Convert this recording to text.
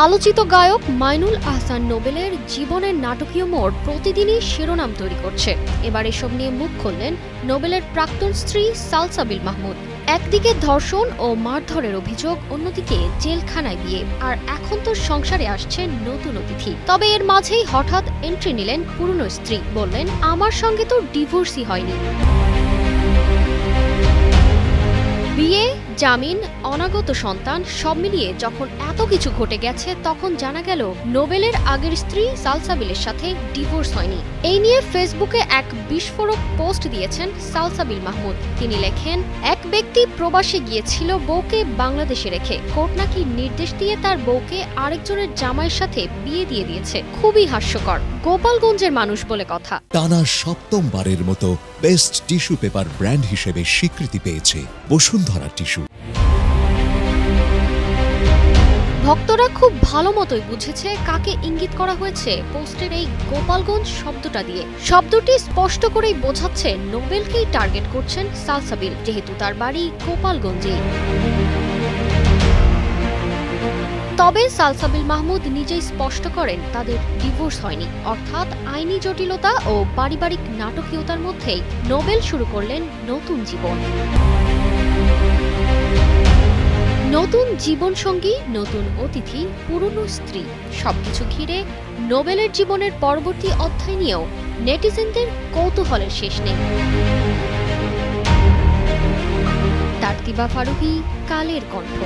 আলোচিত গায়ক মাইনুল আহসান নোবেলের জীবনের নাটকীয় মোড় প্রতিদিনই শিরোনাম তৈরি করছে। এবার এসব নিয়ে মুখ খুললেন নোবেলের প্রাক্তন স্ত্রী সালসাবিল মাহমুদ। একদিকে ধর্ষণ ও মারধরের অভিযোগ, অন্যদিকে জেলখানায় বিয়ে, আর এখন তো সংসারে আসছে নতুন অতিথি। তবে এর মাঝেই হঠাৎ এন্ট্রি নিলেন পুরনো স্ত্রী। বললেন, আমার সঙ্গে তো ডিভোর্সই হয়নি। বিয়ে, জামিন, অনাগত সন্তান সব মিলিয়ে যখন এত কিছু ঘটে গেছে, তখন জানা গেল নোবেলের আগের স্ত্রী সালসাবিলের সাথে ডিভোর্স হয়নি। এই নিয়ে ফেসবুকে এক বিস্ফোরক পোস্ট দিয়েছেন সালসাবিল মাহমুদ। তিনি লেখেন, এক ব্যক্তি প্রবাসে গিয়েছিল বউকে বাংলাদেশে রেখে। কোর্ট নাকি নির্দেশ দিয়ে তার বউকে আরেকজনের জামাইয়ের সাথে বিয়ে দিয়ে দিয়েছে। খুবই হাস্যকর। গোপালগঞ্জের মানুষ বলে কথা। টানা সপ্তমবারের মতো বেস্ট টিস্যু পেপার ব্র্যান্ড হিসেবে স্বীকৃতি পেয়েছে বসুন্ধরা টিস্যু। ভক্তরা খুব ভালো মতোই বুঝেছে কাকে ইঙ্গিত করা হয়েছে পোস্টের এই গোপালগঞ্জ শব্দটা দিয়ে। শব্দটি স্পষ্ট করেই বোঝাচ্ছে নোবেলকেই টার্গেট করছেন সালসাবিল, যেহেতু তার বাড়ি গোপালগঞ্জেই। তবে সালসাবিল মাহমুদ নিজেই স্পষ্ট করেন তাদের ডিভোর্স হয়নি, অর্থাৎ আইনি জটিলতা ও পারিবারিক নাটকীয়তার মধ্যেই নোবেল শুরু করলেন নতুন জীবন। নতুন জীবনসঙ্গী, নতুন অতিথি, পুরনো স্ত্রী, সবকিছু ঘিরে নোবেলের জীবনের পরবর্তী অধ্যায় নিয়েও নেটিজেনদের কৌতূহলের শেষ নেই। তারতিবা ফারুকী, কালের কণ্ঠ।